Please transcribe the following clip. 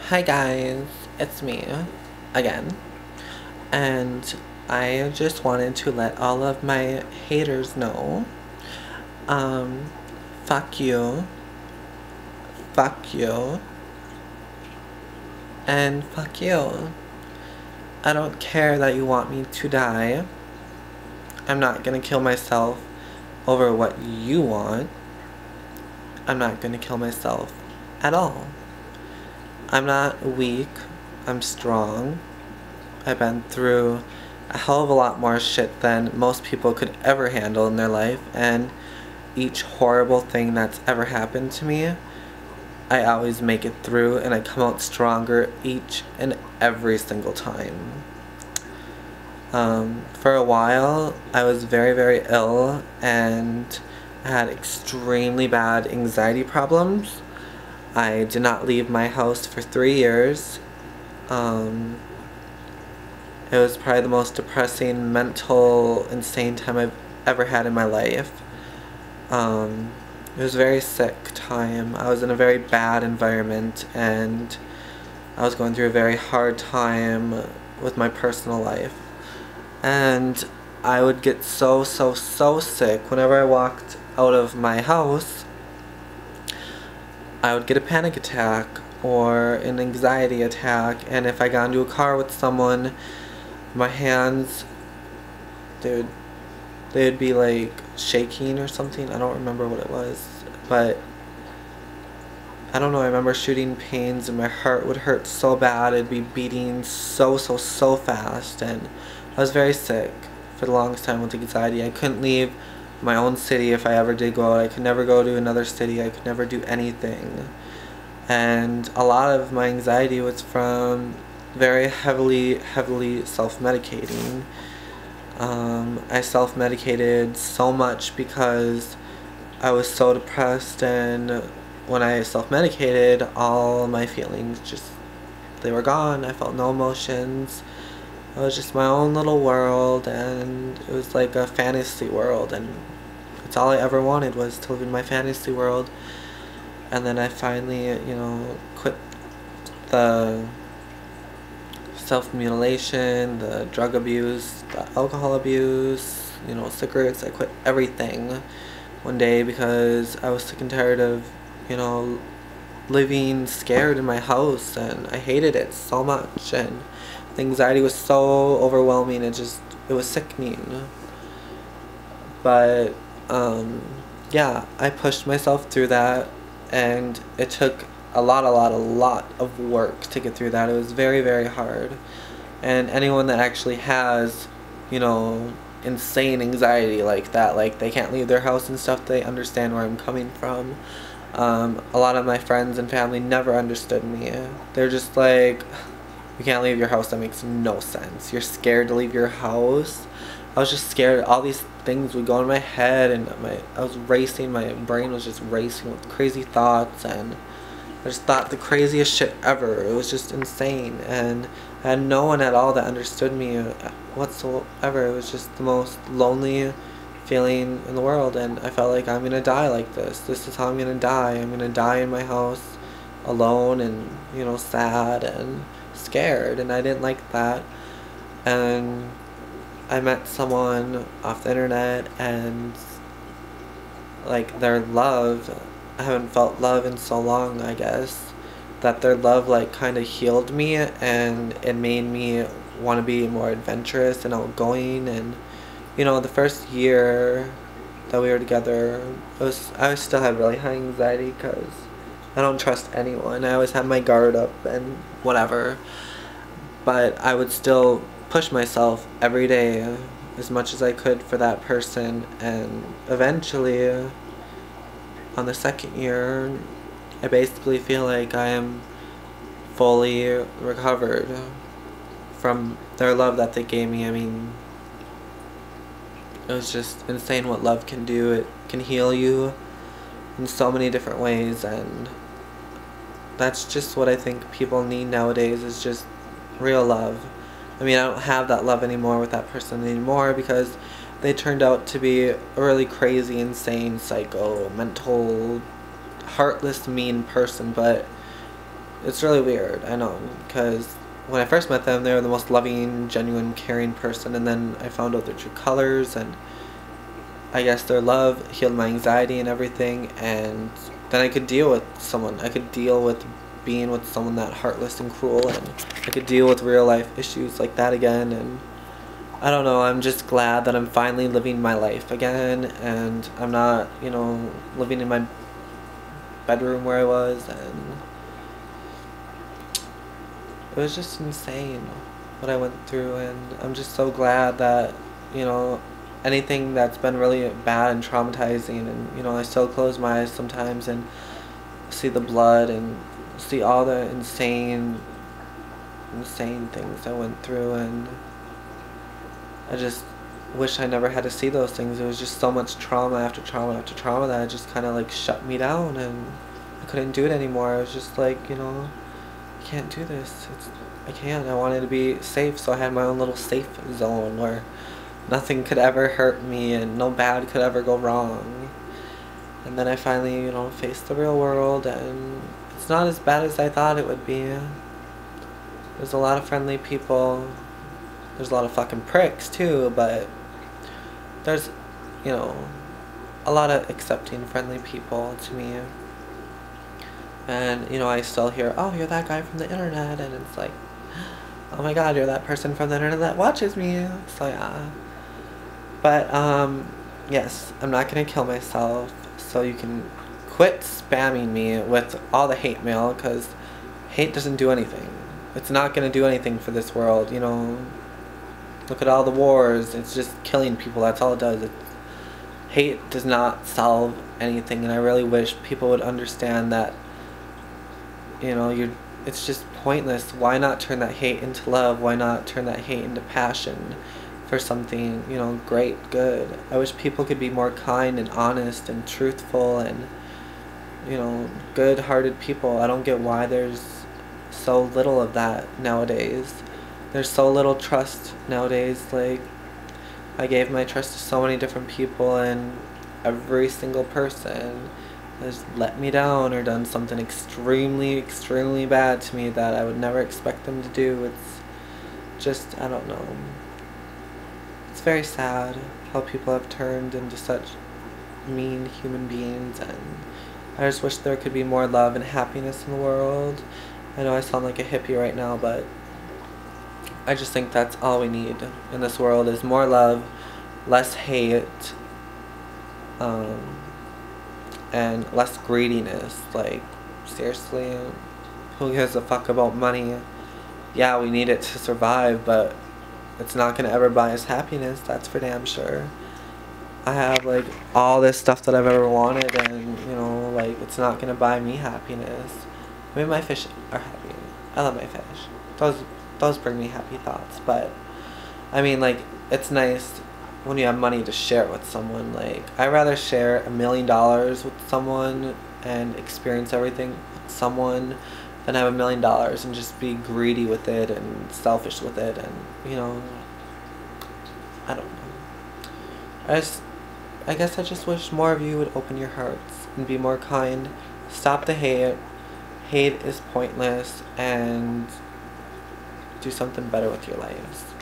Hi guys, it's me again, and I just wanted to let all of my haters know, um, fuck you, fuck you, and fuck you. I don't care that you want me to die. I'm not gonna kill myself over what you want. I'm not gonna kill myself at all. I'm not weak, I'm strong. I've been through a hell of a lot more shit than most people could ever handle in their life, and each horrible thing that's ever happened to me, I always make it through and I come out stronger each and every single time. For a while, I was very, very ill and I had extremely bad anxiety problems. I did not leave my house for 3 years. It was probably the most depressing, mental, insane time I've ever had in my life. It was a very sick time. I was in a very bad environment and I was going through a very hard time with my personal life. And I would get so sick whenever I walked out of my house. I would get a panic attack or an anxiety attack, and if I got into a car with someone, my hands, they'd be like shaking or something. I don't remember what it was, but I don't know, I remember shooting pains and my heart would hurt so bad. It'd be beating so fast, and I was very sick for the longest time with anxiety. I couldn't leave my own city if I ever did go out. I could never go to another city. I could never do anything. And a lot of my anxiety was from very heavily self-medicating. I self-medicated so much because I was so depressed, and when I self-medicated, all my feelings just, they were gone. I felt no emotions. It was just my own little world, and it was like a fantasy world, and it's all I ever wanted was to live in my fantasy world. And then I finally, quit the self-mutilation, the drug abuse, the alcohol abuse, cigarettes. I quit everything one day because I was sick and tired of, living scared in my house, and I hated it so much, and the anxiety was so overwhelming, it was sickening. But, yeah, I pushed myself through that, and it took a lot of work to get through that. It was very hard. And anyone that actually has, insane anxiety like that, like they can't leave their house and stuff, they understand where I'm coming from. A lot of my friends and family never understood me. They're just like, you can't leave your house, that makes no sense. You're scared to leave your house? I was just scared. All these things would go in my head, and I was racing, my brain was just racing with crazy thoughts, and I just thought the craziest shit ever. It was just insane, and I had no one at all that understood me whatsoever. It was just the most lonely feeling in the world, and I felt like I'm gonna die like this. This is how I'm gonna die. I'm gonna die in my house alone and, sad and scared, and I didn't like that. And I met someone off the internet, and like their love, I haven't felt love in so long, I guess, that their love like kind of healed me, and it made me want to be more adventurous and outgoing. And the first year that we were together, I still had really high anxiety because I don't trust anyone. I always had my guard up and whatever, but I would still push myself every day as much as I could for that person, and eventually on the second year I basically feel like I am fully recovered from their love that they gave me. I mean, it was just insane what love can do. It can heal you in so many different ways, and that's just what I think people need nowadays, is just real love. I mean, I don't have that love anymore with that person anymore because they turned out to be a really crazy, insane, psycho, mental, heartless, mean person, but it's really weird, I know, because when I first met them, they were the most loving, genuine, caring person, and then I found out their true colors, and I guess their love healed my anxiety and everything, and then I could deal with someone. I could deal with being with someone that heartless and cruel, and I could deal with real life issues like that again, and I don't know, I'm just glad that I'm finally living my life again, and I'm not, you know, living in my bedroom where I was, and it was just insane what I went through, and I'm just so glad that, you know, anything that's been really bad and traumatizing, and, you know, I still close my eyes sometimes and see the blood and see all the insane things I went through, and I just wish I never had to see those things. It was just so much trauma after trauma after trauma that it just kind of like shut me down, and I couldn't do it anymore. I was just like, you know, I can't do this. I can't. I wanted to be safe, so I had my own little safe zone where nothing could ever hurt me and no bad could ever go wrong. And then I finally, you know, faced the real world, and it's not as bad as I thought it would be. There's a lot of friendly people. There's a lot of fucking pricks too, but there's, you know, a lot of accepting, friendly people to me. And, you know, I still hear, oh, you're that guy from the internet, and it's like, oh my god, you're that person from the internet that watches me. It's like, ah. But, yes, I'm not gonna kill myself, so you can quit spamming me with all the hate mail, because hate doesn't do anything. It's not gonna do anything for this world, you know. Look at all the wars, it's just killing people, that's all it does. Hate does not solve anything, and I really wish people would understand that, you know, it's just pointless. Why not turn that hate into love? Why not turn that hate into passion for something, you know, great, good? I wish people could be more kind and honest and truthful and, you know, good-hearted people. I don't get why there's so little of that nowadays. There's so little trust nowadays. Like, I gave my trust to so many different people, and every single person has let me down or done something extremely, extremely bad to me that I would never expect them to do. It's just, I don't know. It's very sad how people have turned into such mean human beings, and I just wish there could be more love and happiness in the world. I know I sound like a hippie right now, but I just think that's all we need in this world is more love, less hate, and less greediness. Like, seriously, who gives a fuck about money? Yeah, we need it to survive, but it's not gonna ever buy us happiness, that's for damn sure. I have, like, all this stuff that I've ever wanted, and, you know, like, it's not gonna buy me happiness. I mean, my fish are happy. I love my fish. Those bring me happy thoughts, but, I mean, like, it's nice when you have money to share it with someone. Like, I'd rather share $1 million with someone and experience everything with someone than have $1 million and just be greedy with it and selfish with it, and, you know, I don't know. I guess I just wish more of you would open your hearts and be more kind. Stop the hate. Hate is pointless, and do something better with your lives.